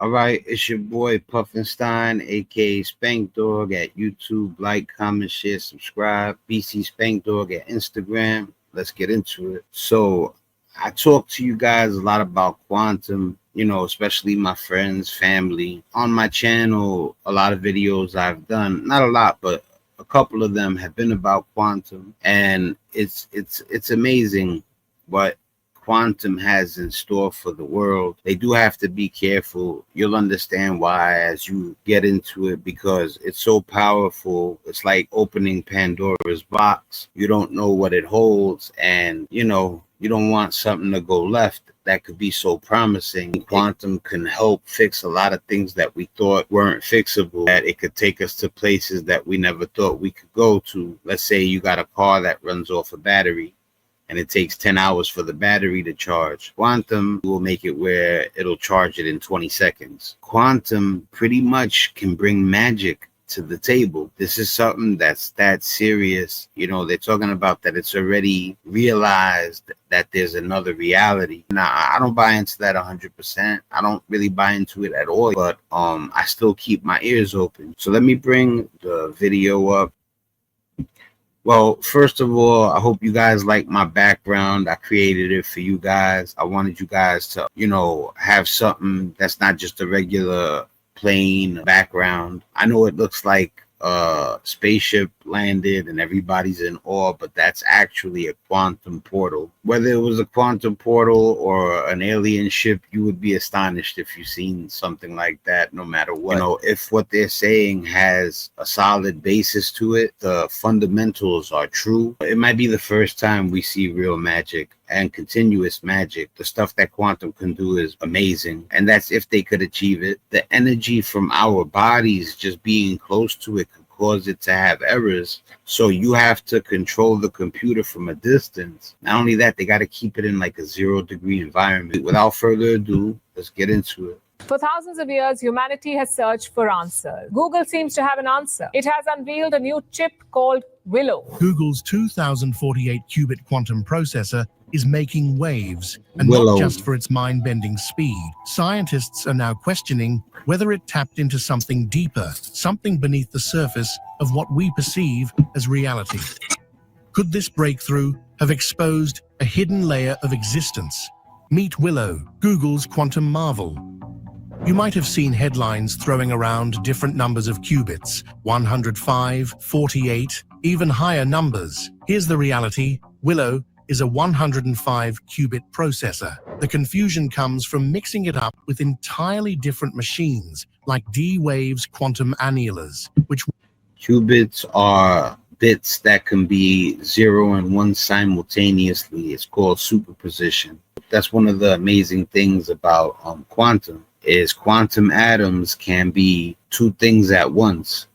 All right, it's your boy Puffinstein, aka Spank Dog at YouTube. Like, comment, share, subscribe. BC Spank Dog at Instagram. Let's get into it. So, I talk to you guys a lot about quantum, especially my friends, family. On my channel, a lot of videos I've done, not a lot, but a couple of them have been about quantum, and it's amazing what quantum has in store for the world. They do have to be careful. You'll understand why as you get into it, because it's so powerful. It's like opening Pandora's box. You don't know what it holds, and you don't want something to go left that could be so promising. Quantum can help fix a lot of things that we thought weren't fixable, that it could take us to places that we never thought we could go to. Let's say you got a car that runs off a battery and it takes 10 hours for the battery to charge. Quantum will make it where it'll charge it in 20 seconds. Quantum pretty much can bring magic to the table. This is something that's that serious. They're talking about that it's already realized that there's another reality. Now, I don't buy into that 100%. I don't really buy into it at all, but I still keep my ears open. So let me bring the video up. Well, first of all, I hope you guys like my background. I created it for you guys. I wanted you guys to, have something that's not just a regular plain background. I know it looks like a spaceship landed and everybody's in awe, but that's actually a quantum portal. Whether it was a quantum portal or an alien ship, you would be astonished if you've seen something like that, no matter what. If what they're saying has a solid basis to it, the fundamentals are true, it might be the first time we see real magic and continuous magic. The stuff that quantum can do is amazing, and that's if they could achieve it. The energy from our bodies just being close to it could cause it to have errors, so you have to control the computer from a distance. Not only that, they got to keep it in like a 0-degree environment. Without further ado, let's get into it. For thousands of years, humanity has searched for answers. Google seems to have an answer. It has unveiled a new chip called Willow. Google's 2048 qubit quantum processor is making waves, and Willow. not just for its mind-bending speed. Scientists are now questioning whether it tapped into something deeper, something beneath the surface of what we perceive as reality. Could this breakthrough have exposed a hidden layer of existence? Meet Willow, Google's quantum marvel. You might have seen headlines throwing around different numbers of qubits, 105, 48, even higher numbers. Here's the reality. Willow is a 105 qubit processor. The confusion comes from mixing it up with entirely different machines, like D-Wave's quantum annulars, which... Qubits are bits that can be 0 and 1 simultaneously. It's called superposition. That's one of the amazing things about quantum, is quantum atoms can be two things at once.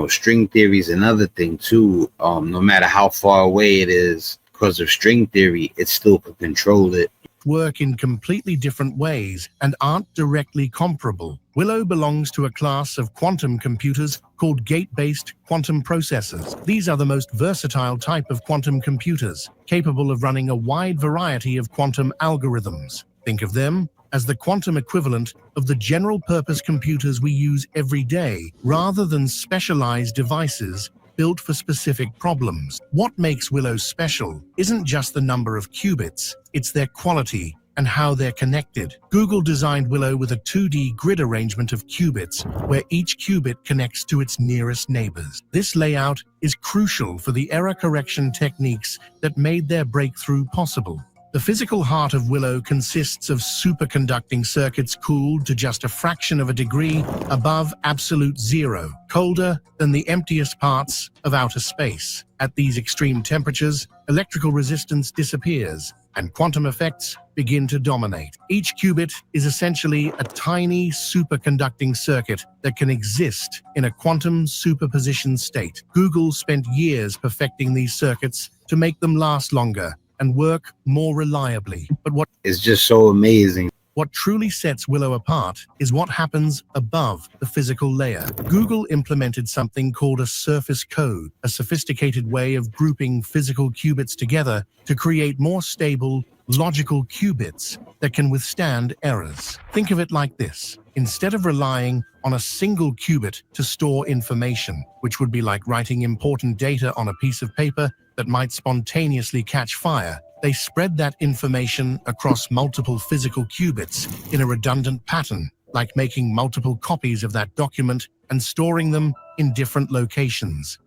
String theory is another thing too. No matter how far away it is, because of string theory, it still can control it. Work in completely different ways and aren't directly comparable. Willow belongs to a class of quantum computers called gate-based quantum processors. These are the most versatile type of quantum computers, capable of running a wide variety of quantum algorithms. Think of them as the quantum equivalent of the general-purpose computers we use every day, rather than specialized devices built for specific problems. What makes Willow special isn't just the number of qubits, it's their quality and how they're connected. Google designed Willow with a 2D grid arrangement of qubits, where each qubit connects to its nearest neighbors. This layout is crucial for the error correction techniques that made their breakthrough possible. The physical heart of Willow consists of superconducting circuits cooled to just a fraction of a degree above absolute zero, colder than the emptiest parts of outer space. At these extreme temperatures, electrical resistance disappears, and quantum effects begin to dominate. Each qubit is essentially a tiny superconducting circuit that can exist in a quantum superposition state. Google spent years perfecting these circuits to make them last longer and work more reliably. But what is just so amazing. What truly sets Willow apart is what happens above the physical layer. Google implemented something called a surface code, a sophisticated way of grouping physical qubits together to create more stable, logical qubits that can withstand errors. Think of it like this. Instead of relying on a single qubit to store information, which would be like writing important data on a piece of paper that might spontaneously catch fire, they spread that information across multiple physical qubits in a redundant pattern, like making multiple copies of that document and storing them in different locations.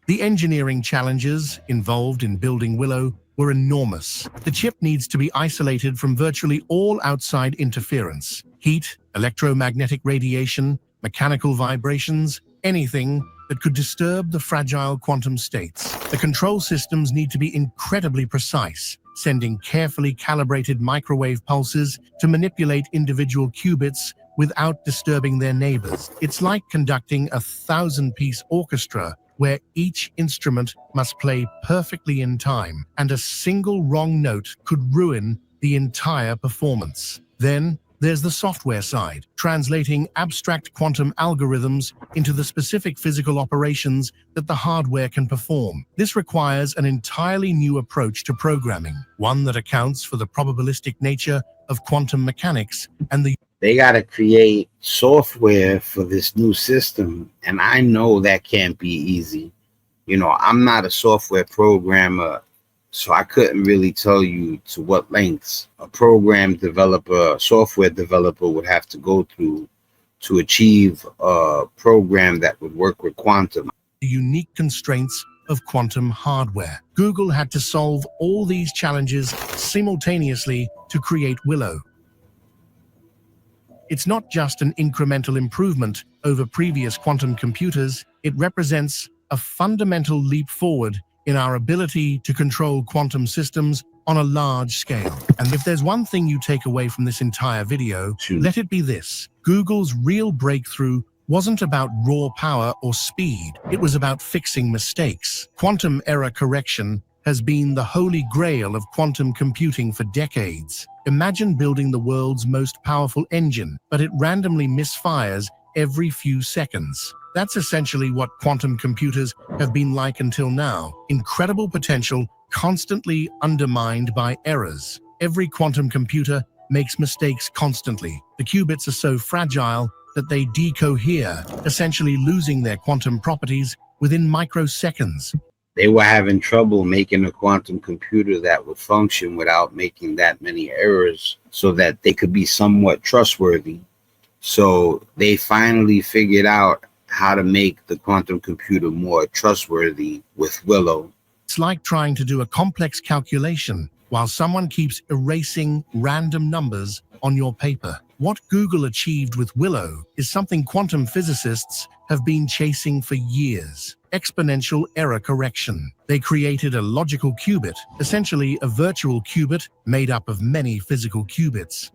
The engineering challenges involved in building Willow were enormous. The chip needs to be isolated from virtually all outside interference: heat, electromagnetic radiation, mechanical vibrations, anything that could disturb the fragile quantum states. The control systems need to be incredibly precise, sending carefully calibrated microwave pulses to manipulate individual qubits without disturbing their neighbors. It's like conducting a 1,000-piece orchestra where each instrument must play perfectly in time, and a single wrong note could ruin the entire performance. Then there's the software side, translating abstract quantum algorithms into the specific physical operations that the hardware can perform. This requires an entirely new approach to programming, one that accounts for the probabilistic nature of quantum mechanics and the They got to create software for this new system, and I know that can't be easy. You know, I'm not a software programmer, so I couldn't really tell you to what lengths a program developer, software developer would have to go through to achieve a program that would work with quantum. unique constraints of quantum hardware. Google had to solve all these challenges simultaneously to create Willow. It's not just an incremental improvement over previous quantum computers, it represents a fundamental leap forward in our ability to control quantum systems on a large scale. And if there's one thing you take away from this entire video, let it be this: Google's real breakthrough wasn't about raw power or speed, it was about fixing mistakes. Quantum error correction has been the holy grail of quantum computing for decades. Imagine building the world's most powerful engine, but it randomly misfires every few seconds. That's essentially what quantum computers have been like until now. Incredible potential, constantly undermined by errors. Every quantum computer makes mistakes constantly. The qubits are so fragile that they decohere, essentially losing their quantum properties within microseconds. They were having trouble making a quantum computer that would function without making that many errors so that they could be somewhat trustworthy. So they finally figured out how to make the quantum computer more trustworthy with Willow. It's like trying to do a complex calculation while someone keeps erasing random numbers on your paper. What Google achieved with Willow is something quantum physicists have been chasing for years: exponential error correction. They created a logical qubit, essentially a virtual qubit made up of many physical qubits,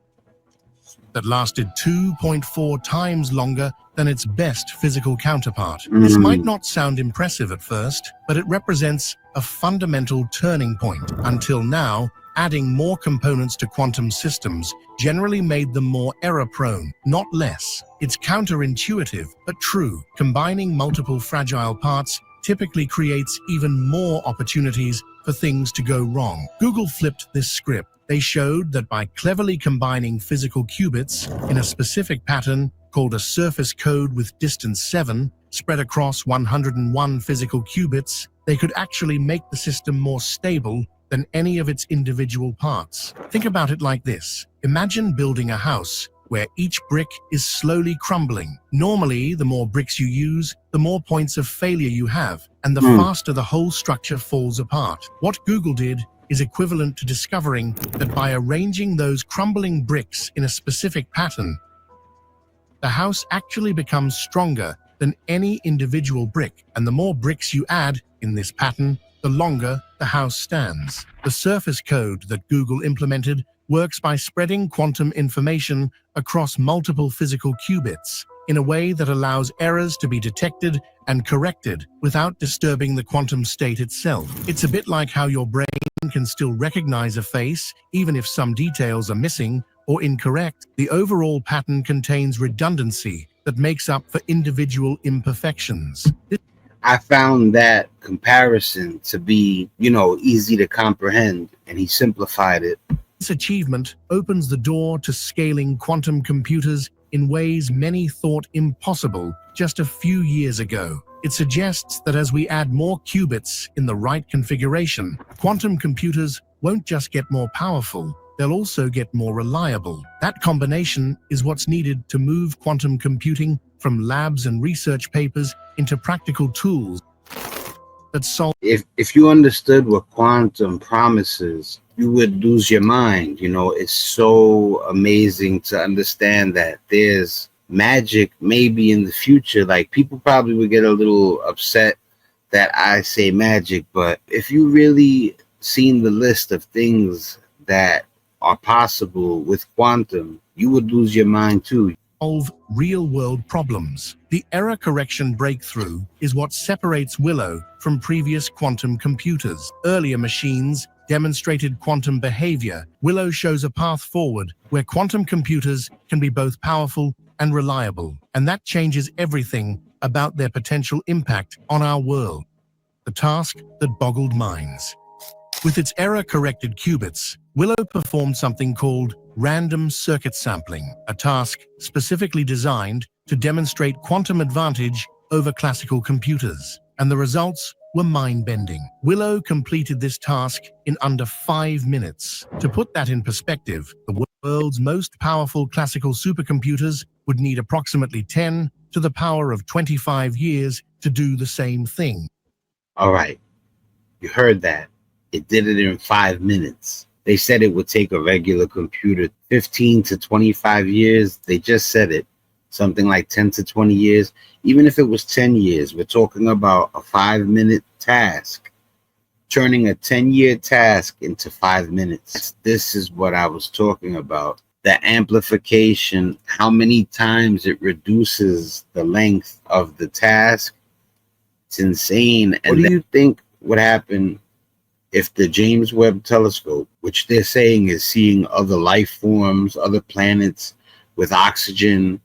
that lasted 2.4 times longer than its best physical counterpart. This might not sound impressive at first, but it represents a fundamental turning point. Until now, adding more components to quantum systems generally made them more error-prone, not less. It's counterintuitive, but true. Combining multiple fragile parts typically creates even more opportunities for things to go wrong. Google flipped this script. They showed that by cleverly combining physical qubits in a specific pattern called a surface code with distance 7, spread across 101 physical qubits, they could actually make the system more stable than any of its individual parts. Think about it like this. Imagine building a house where each brick is slowly crumbling. Normally, the more bricks you use, the more points of failure you have, and the faster the whole structure falls apart. What Google did is equivalent to discovering that by arranging those crumbling bricks in a specific pattern, the house actually becomes stronger than any individual brick, and the more bricks you add in this pattern, the longer the house stands. The surface code that Google implemented works by spreading quantum information across multiple physical qubits in a way that allows errors to be detected and corrected without disturbing the quantum state itself. It's a bit like how your brain can still recognize a face, even if some details are missing or incorrect. The overall pattern contains redundancy that makes up for individual imperfections. I found that comparison to be, easy to comprehend, and he simplified it. This achievement opens the door to scaling quantum computers in ways many thought impossible just a few years ago. It suggests that as we add more qubits in the right configuration, quantum computers won't just get more powerful, they'll also get more reliable. That combination is what's needed to move quantum computing from labs and research papers into practical tools that solve. If you understood what quantum promises, you would lose your mind. It's so amazing to understand that there's magic maybe in the future. Like, people probably would get a little upset that I say magic, but if you really seen the list of things that are possible with quantum, you would lose your mind too. Solve real-world problems. The error correction breakthrough is what separates Willow from previous quantum computers. Earlier machines demonstrated quantum behavior. Willow shows a path forward where quantum computers can be both powerful and reliable, and that changes everything about their potential impact on our world. The task that boggled minds. With its error-corrected qubits, Willow performed something called random circuit sampling, a task specifically designed to demonstrate quantum advantage over classical computers. And the results were mind-bending. Willow completed this task in under 5 minutes. To put that in perspective, the world's most powerful classical supercomputers would need approximately 10 to the power of 25 years to do the same thing. All right, you heard that. It did it in 5 minutes. They said it would take a regular computer 15 to 25 years. They just said it. Something like 10 to 20 years. Even if it was 10 years, we're talking about a 5-minute task. Turning a 10-year task into 5 minutes. This is what I was talking about. The amplification, how many times it reduces the length of the task. It's insane. And what do you think would happen if the James Webb Telescope, which they're saying is seeing other life forms, other planets with oxygen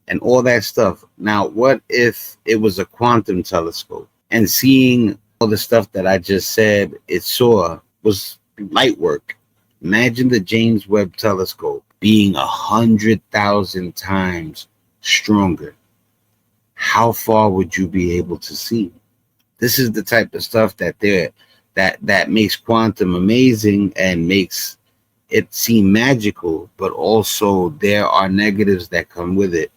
and all that stuff? Now, what if it was a quantum telescope and seeing all the stuff that I just said it saw was light work? Imagine the James Webb Telescope being 100,000 times stronger. How far would you be able to see? This is the type of stuff that makes quantum amazing and makes it seem magical, but also there are negatives that come with it.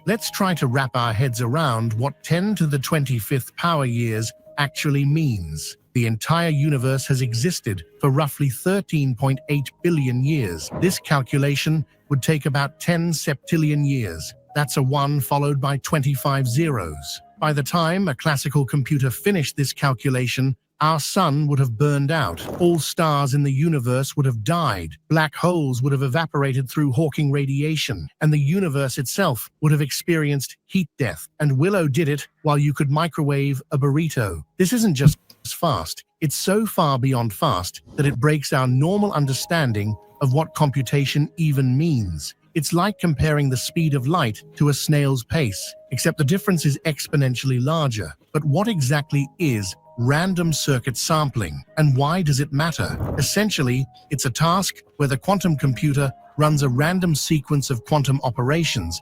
Let's try to wrap our heads around what 10 to the 25th power years actually means. The entire universe has existed for roughly 13.8 billion years. This calculation would take about 10 septillion years. That's a 1 followed by 25 zeros. By the time a classical computer finished this calculation, our sun would have burned out. All stars in the universe would have died. Black holes would have evaporated through Hawking radiation, and the universe itself would have experienced heat death. And Willow did it while you could microwave a burrito. This isn't just fast. It's so far beyond fast that it breaks our normal understanding of what computation even means. It's like comparing the speed of light to a snail's pace, except the difference is exponentially larger. But what exactly is random circuit sampling, and why does it matter? Essentially, it's a task where the quantum computer runs a random sequence of quantum operations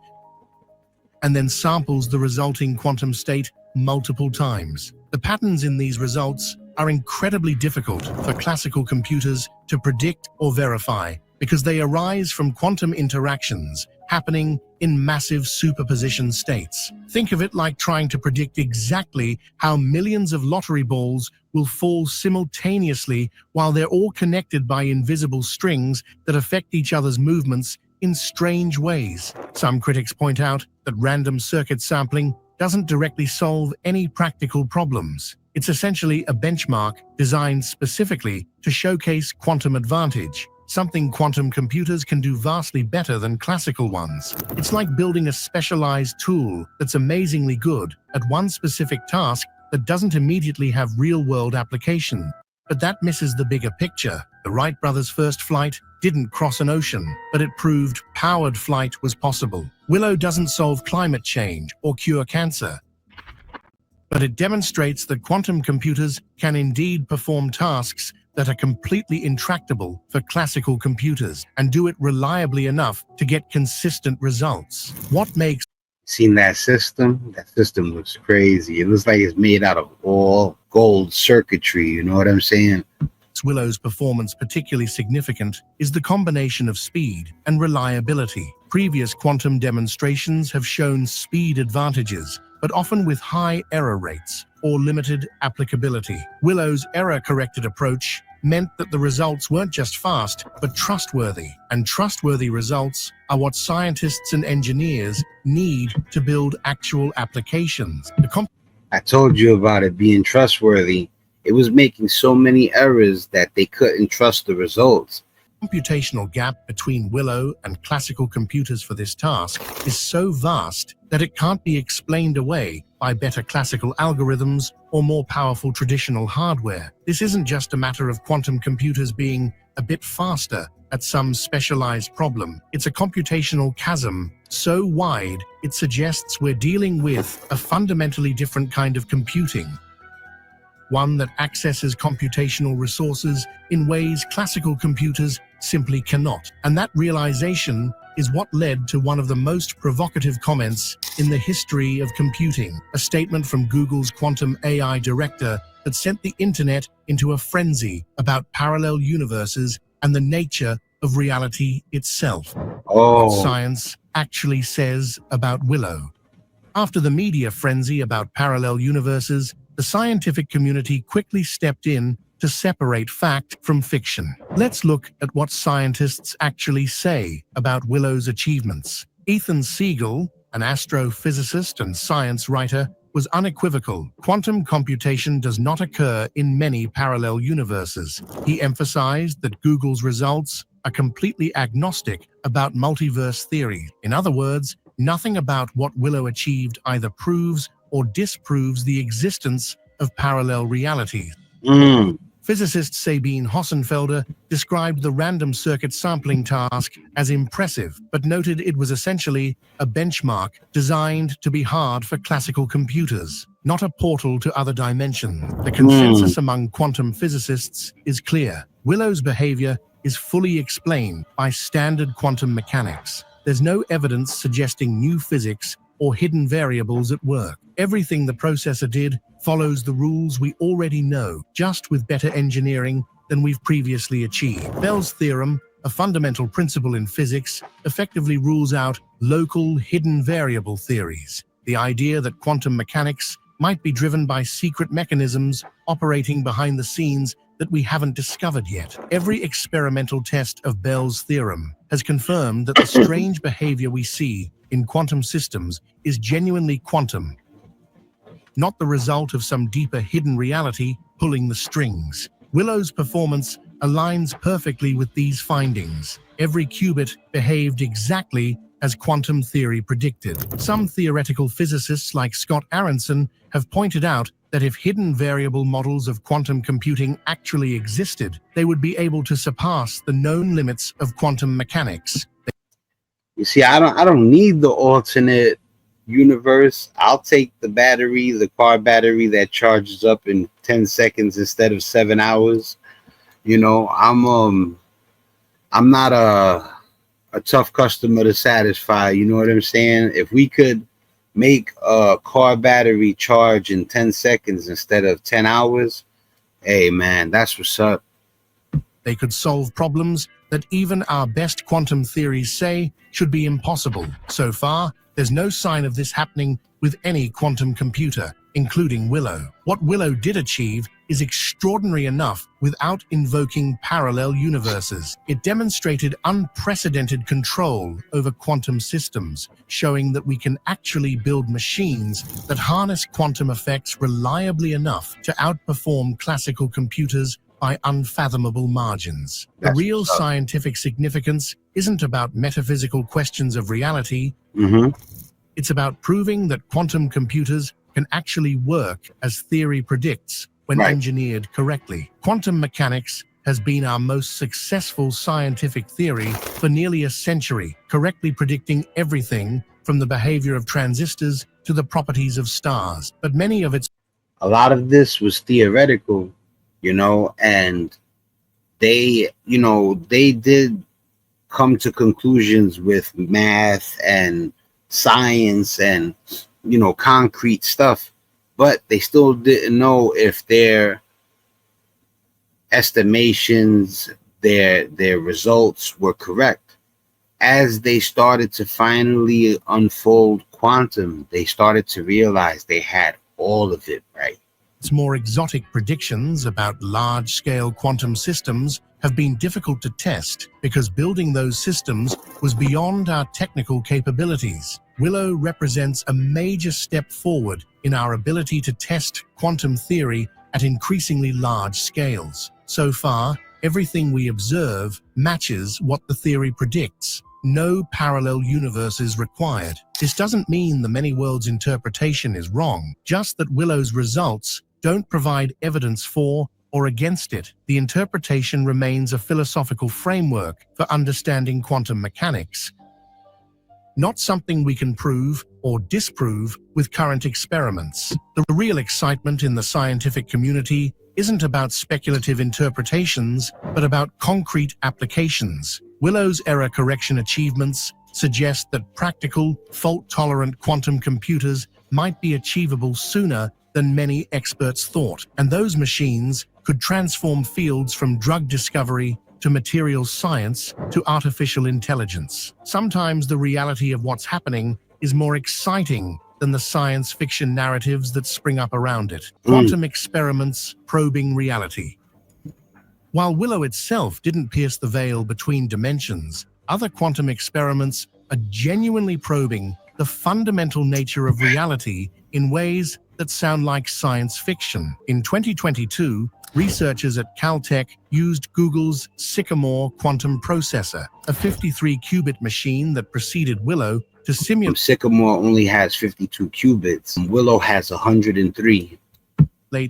and then samples the resulting quantum state multiple times. The patterns in these results are incredibly difficult for classical computers to predict or verify because they arise from quantum interactions happening in massive superposition states. Think of it like trying to predict exactly how millions of lottery balls will fall simultaneously while they're all connected by invisible strings that affect each other's movements in strange ways. Some critics point out that random circuit sampling doesn't directly solve any practical problems. It's essentially a benchmark designed specifically to showcase quantum advantage, something quantum computers can do vastly better than classical ones. It's like building a specialized tool that's amazingly good at one specific task that doesn't immediately have real-world application. But that misses the bigger picture. The Wright brothers' first flight didn't cross an ocean, but it proved powered flight was possible. Willow doesn't solve climate change or cure cancer, but it demonstrates that quantum computers can indeed perform tasks that are completely intractable for classical computers and do it reliably enough to get consistent results. What makes Seen that system? That system looks crazy. It looks like it's made out of all gold circuitry. You know what I'm saying? Willow's performance particularly significant is the combination of speed and reliability. Previous quantum demonstrations have shown speed advantages, but often with high error rates or limited applicability. Willow's error-corrected approach meant that the results weren't just fast, but trustworthy. And trustworthy results are what scientists and engineers need to build actual applications. I told you about it being trustworthy. It was making so many errors that they couldn't trust the results. Computational gap between Willow and classical computers for this task is so vast that it can't be explained away by better classical algorithms or more powerful traditional hardware. This isn't just a matter of quantum computers being a bit faster at some specialized problem. It's a computational chasm so wide it suggests we're dealing with a fundamentally different kind of computing, one that accesses computational resources in ways classical computers simply cannot. And that realization is what led to one of the most provocative comments in the history of computing, a statement from Google's quantum AI director that sent the internet into a frenzy about parallel universes and the nature of reality itself. What science actually says about Willow. After the media frenzy about parallel universes, the scientific community quickly stepped in to separate fact from fiction. Let's look at what scientists actually say about Willow's achievements. Ethan Siegel, an astrophysicist and science writer, was unequivocal. Quantum computation does not occur in many parallel universes. He emphasized that Google's results are completely agnostic about multiverse theory. In other words, nothing about what Willow achieved either proves or disproves the existence of parallel realities. Physicist Sabine Hossenfelder described the random circuit sampling task as impressive, but noted it was essentially a benchmark designed to be hard for classical computers, not a portal to other dimensions. The consensus among quantum physicists is clear. Willow's behavior is fully explained by standard quantum mechanics. There's no evidence suggesting new physics or hidden variables at work. Everything the processor did follows the rules we already know, just with better engineering than we've previously achieved. Bell's theorem, a fundamental principle in physics, effectively rules out local hidden variable theories. The idea that quantum mechanics might be driven by secret mechanisms operating behind the scenes that we haven't discovered yet. Every experimental test of Bell's theorem has confirmed that the strange behavior we see in quantum systems is genuinely quantum, not the result of some deeper hidden reality pulling the strings. Willow's performance aligns perfectly with these findings. Every qubit behaved exactly as quantum theory predicted. Some theoretical physicists like Scott Aronson have pointed out that if hidden variable models of quantum computing actually existed, they would be able to surpass the known limits of quantum mechanics. You see, I don't need the alternate universe. I'll take the battery, the car battery that charges up in 10 seconds instead of 7 hours. You know, I'm not a tough customer to satisfy. You know what I'm saying? If we could make a car battery charge in 10 seconds instead of 10 hours, hey man, that's what's up. They could solve problems that even our best quantum theories say should be impossible. So far, there's no sign of this happening with any quantum computer, including Willow. What Willow did achieve is extraordinary enough without invoking parallel universes. It demonstrated unprecedented control over quantum systems, showing that we can actually build machines that harness quantum effects reliably enough to outperform classical computers by unfathomable margins. The real scientific significance isn't about metaphysical questions of reality. It's about proving that quantum computers can actually work as theory predicts, when Right. engineered correctly. Quantum mechanics has been our most successful scientific theory for nearly a century, correctly predicting everything from the behavior of transistors to the properties of stars. But many of its A lot of this was theoretical, and they did come to conclusions with math and science and concrete stuff, but they still didn't know if their estimations, their results were correct. As they started to finally unfold quantum, they started to realize they had all of it right. more exotic predictions about large-scale quantum systems have been difficult to test because building those systems was beyond our technical capabilities. Willow represents a major step forward in our ability to test quantum theory at increasingly large scales. So far, everything we observe matches what the theory predicts. No parallel universe is required. This doesn't mean the many worlds interpretation is wrong, just that Willow's results don't provide evidence for or against it. The interpretation remains a philosophical framework for understanding quantum mechanics, not something we can prove or disprove with current experiments. The real excitement in the scientific community isn't about speculative interpretations, but about concrete applications. Willow's error correction achievements suggest that practical, fault-tolerant quantum computers might be achievable sooner than many experts thought, and those machines could transform fields from drug discovery to materials science to artificial intelligence. Sometimes the reality of what's happening is more exciting than the science fiction narratives that spring up around it. Quantum experiments probing reality. While Willow itself didn't pierce the veil between dimensions, other quantum experiments are genuinely probing the fundamental nature of reality in ways that sound like science fiction. In 2022, researchers at Caltech used Google's Sycamore quantum processor, a 53-qubit machine that preceded Willow, to simulate Sycamore only has 52 qubits. Willow has 103.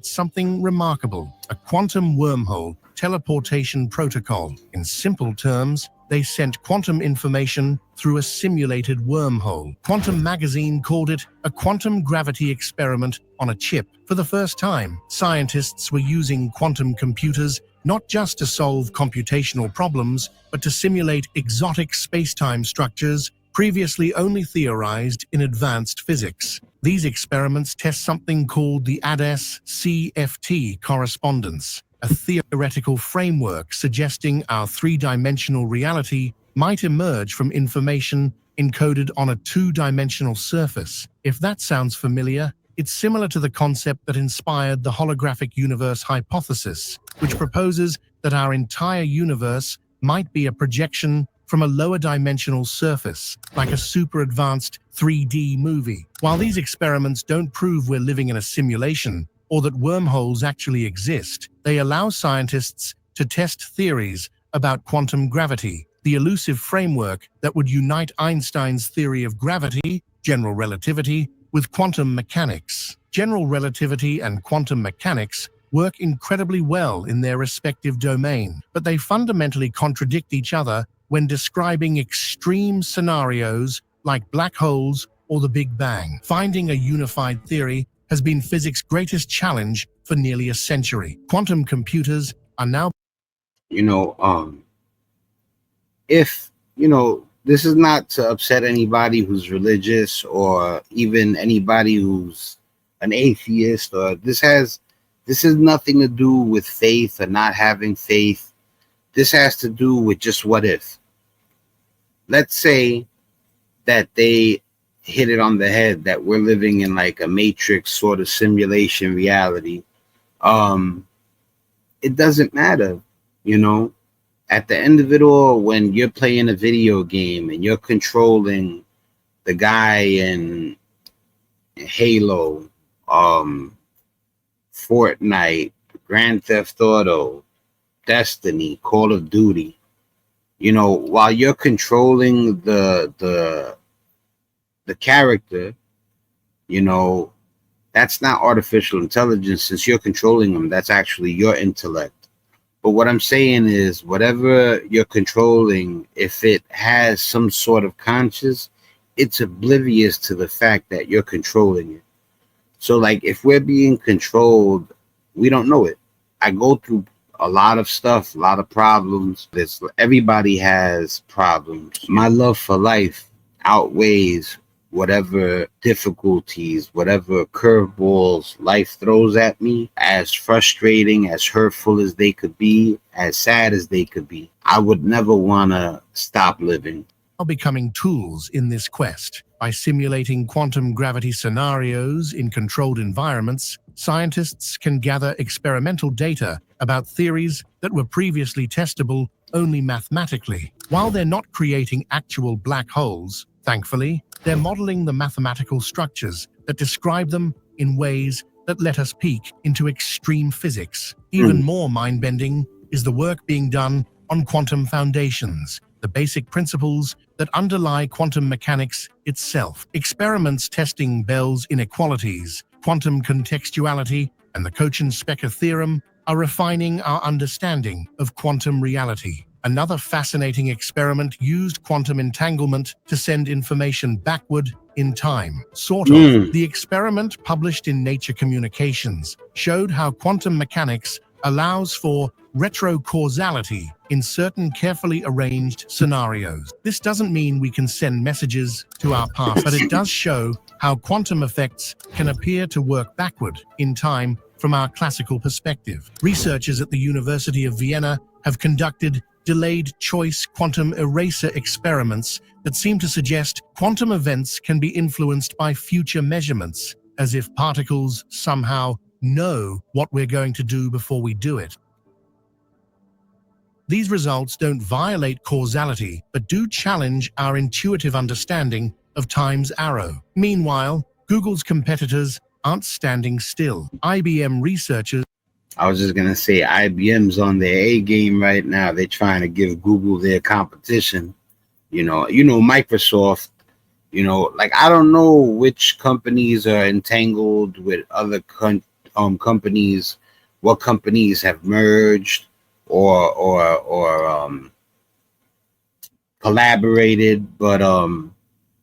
something remarkable: a quantum wormhole teleportation protocol. In simple terms, they sent quantum information through a simulated wormhole. Quantum magazine called it a quantum gravity experiment on a chip. For the first time, scientists were using quantum computers not just to solve computational problems, but to simulate exotic space-time structures previously only theorized in advanced physics. These experiments test something called the ADAS-CFT correspondence, a theoretical framework suggesting our three-dimensional reality might emerge from information encoded on a two-dimensional surface. If that sounds familiar, it's similar to the concept that inspired the holographic universe hypothesis, which proposes that our entire universe might be a projection from a lower dimensional surface, like a super advanced 3D movie. While these experiments don't prove we're living in a simulation or that wormholes actually exist, they allow scientists to test theories about quantum gravity, the elusive framework that would unite Einstein's theory of gravity, general relativity, with quantum mechanics. General relativity and quantum mechanics work incredibly well in their respective domain, but they fundamentally contradict each other when describing extreme scenarios like black holes or the Big Bang. Finding a unified theory has been physics' greatest challenge for nearly a century. Quantum computers are now, If, this is not to upset anybody who's religious or even anybody who's an atheist, or this has nothing to do with faith or not having faith. This has to do with just what if. Let's say that they hit it on the head, that we're living in like a matrix sort of simulation reality. It doesn't matter, at the end of it all, when you're playing a video game and you're controlling the guy in Halo, Fortnite, Grand Theft Auto, Destiny, Call of Duty, while you're controlling the character, That's not artificial intelligence. Since you're controlling them, that's actually your intellect. But what I'm saying is, whatever you're controlling, if it has some sort of conscious, it's oblivious to the fact that you're controlling it. So, like, if we're being controlled, we don't know it. I go through a lot of stuff, a lot of problems. Everybody has problems. My love for life outweighs whatever difficulties, whatever curveballs life throws at me, as frustrating, as hurtful as they could be, as sad as they could be. I would never want to stop living. Are becoming tools in this quest. By simulating quantum gravity scenarios in controlled environments, scientists can gather experimental data about theories that were previously testable only mathematically. While they're not creating actual black holes, thankfully, they're modeling the mathematical structures that describe them in ways that let us peek into extreme physics. Even more mind-bending is the work being done on quantum foundations, the basic principles that underlie quantum mechanics itself. Experiments testing Bell's inequalities, quantum contextuality, and the Cauchy-Specker theorem are refining our understanding of quantum reality. Another fascinating experiment used quantum entanglement to send information backward in time. The experiment, published in Nature Communications, showed how quantum mechanics allows for retrocausality in certain carefully arranged scenarios. This doesn't mean we can send messages to our past, but it does show how quantum effects can appear to work backward in time from our classical perspective. Researchers at the University of Vienna have conducted delayed choice quantum eraser experiments that seem to suggest quantum events can be influenced by future measurements, as if particles somehow know what we're going to do before we do it. These results don't violate causality, but do challenge our intuitive understanding of time's arrow. Meanwhile, Google's competitors aren't standing still. IBM researchers I was just gonna say IBM's on their A game right now. They're trying to give Google their competition. Microsoft. Like, I don't know which companies are entangled with other companies, what companies have merged or collaborated, but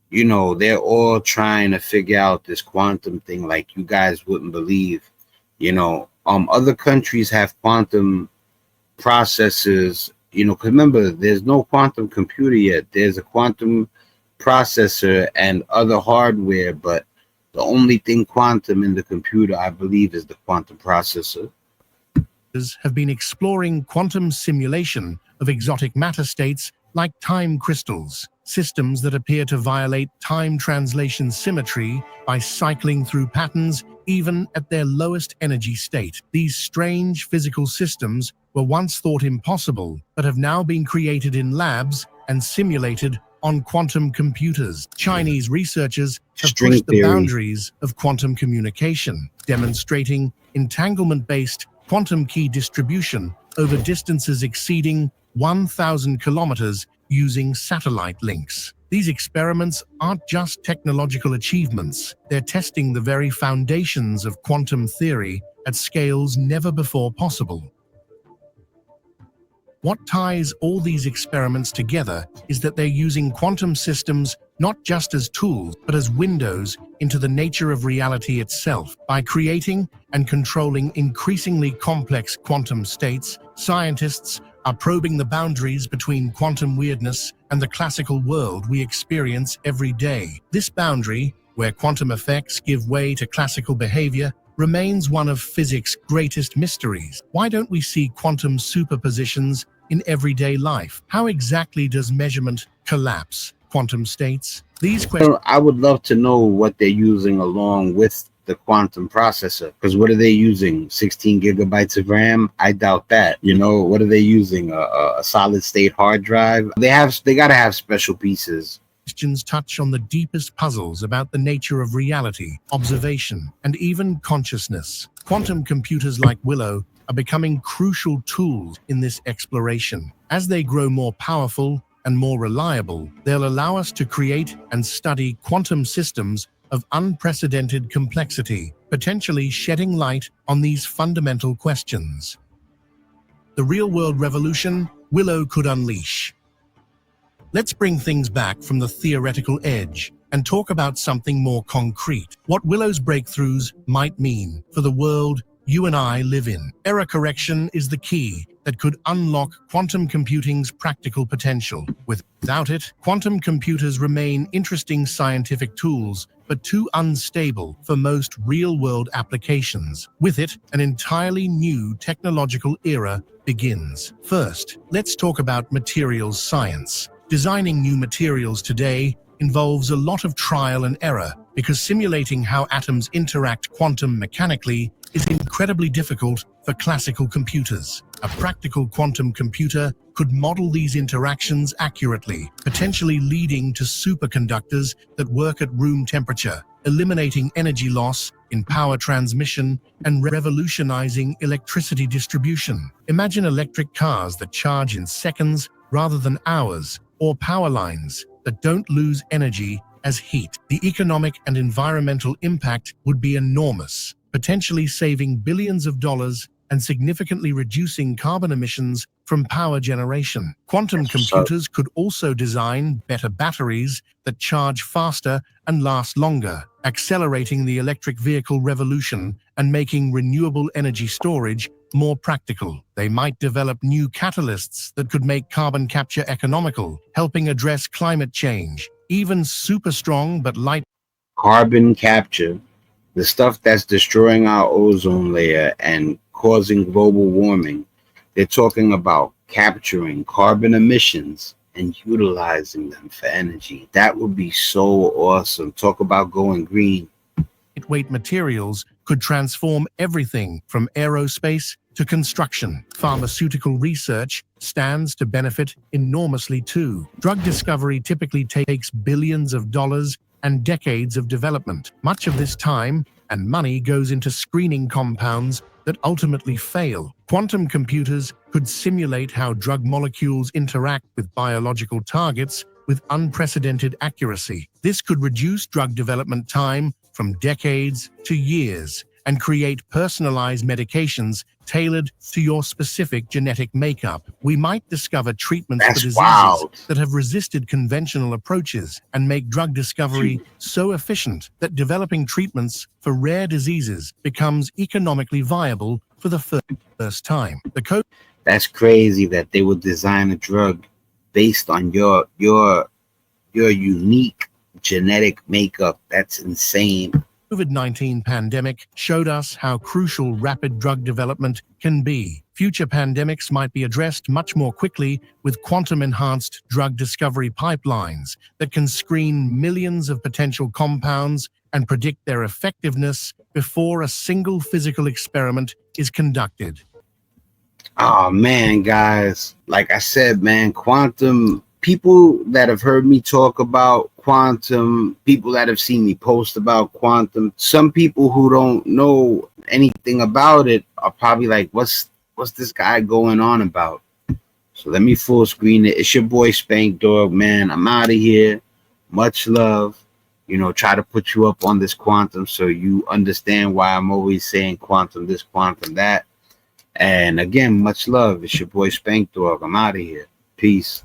they're all trying to figure out this quantum thing like you guys wouldn't believe. Other countries have quantum processors, 'cause remember, there's no quantum computer yet. There's a quantum processor and other hardware, but the only thing quantum in the computer, I believe, is the quantum processor. have been exploring quantum simulation of exotic matter states like time crystals, systems that appear to violate time translation symmetry by cycling through patterns even at their lowest energy state. These strange physical systems were once thought impossible, but have now been created in labs and simulated on quantum computers. Chinese researchers have pushed the boundaries of quantum communication, demonstrating entanglement-based quantum key distribution over distances exceeding 1,000 kilometers using satellite links. These experiments aren't just technological achievements, they're testing the very foundations of quantum theory at scales never before possible. What ties all these experiments together is that they're using quantum systems not just as tools, but as windows into the nature of reality itself. By creating and controlling increasingly complex quantum states, scientists are probing the boundaries between quantum weirdness and the classical world we experience every day. This boundary, where quantum effects give way to classical behavior, remains one of physics' greatest mysteries. Why don't we see quantum superpositions in everyday life? How exactly does measurement collapse quantum states? These questions. I would love to know what they're using along with the quantum processor, because what are they using? 16 gigabytes of RAM? I doubt that. What are they using? A solid state hard drive? They got to have special pieces. Questions touch on the deepest puzzles about the nature of reality, observation, and even consciousness. Quantum computers like Willow are becoming crucial tools in this exploration. As they grow more powerful and more reliable, they'll allow us to create and study quantum systems of unprecedented complexity potentially shedding light on these fundamental questions. The real-world revolution Willow could unleash. Let's bring things back from the theoretical edge and talk about something more concrete. What Willow's breakthroughs might mean for the world you and I live in. Error correction is the key that could unlock quantum computing's practical potential. Without it, quantum computers remain interesting scientific tools, but too unstable for most real-world applications. With it, an entirely new technological era begins. First, let's talk about materials science. Designing new materials today involves a lot of trial and error because simulating how atoms interact quantum mechanically is incredibly difficult for classical computers. A practical quantum computer could model these interactions accurately, potentially leading to superconductors that work at room temperature, eliminating energy loss in power transmission and revolutionizing electricity distribution. Imagine electric cars that charge in seconds rather than hours, or power lines that don't lose energy as heat. The economic and environmental impact would be enormous, potentially saving billions of dollars and significantly reducing carbon emissions from power generation. Quantum computers could also design better batteries that charge faster and last longer, accelerating the electric vehicle revolution and making renewable energy storage more practical. They might develop new catalysts that could make carbon capture economical, helping address climate change. Even super strong but light Carbon capture, the stuff that's destroying our ozone layer and causing global warming. They're talking about capturing carbon emissions and utilizing them for energy. That would be so awesome. Talk about going green. lightweight materials could transform everything from aerospace to construction. Pharmaceutical research stands to benefit enormously too. Drug discovery typically takes billions of dollars and decades of development. Much of this time and money goes into screening compounds that ultimately fail. Quantum computers could simulate how drug molecules interact with biological targets with unprecedented accuracy. This could reduce drug development time from decades to years and create personalized medications tailored to your specific genetic makeup. We might discover treatments for diseases that have resisted conventional approaches and make drug discovery so efficient that developing treatments for rare diseases becomes economically viable for the first time. That's crazy that they would design a drug based on your unique genetic makeup. That's insane. COVID-19 pandemic showed us how crucial rapid drug development can be. Future pandemics might be addressed much more quickly with quantum-enhanced drug discovery pipelines that can screen millions of potential compounds and predict their effectiveness before a single physical experiment is conducted. Oh man, guys, like I said, man, quantum, people that have heard me talk about quantum, people that have seen me post about quantum, some people who don't know anything about it are probably like, what's this guy going on about? So let me full screen it. It's your boy Spank Dog, man. I'm out of here. Much love. You know, try to put you up on this quantum so you understand why I'm always saying quantum this, quantum that. And again, much love. It's your boy Spank Dog. I'm out of here. Peace.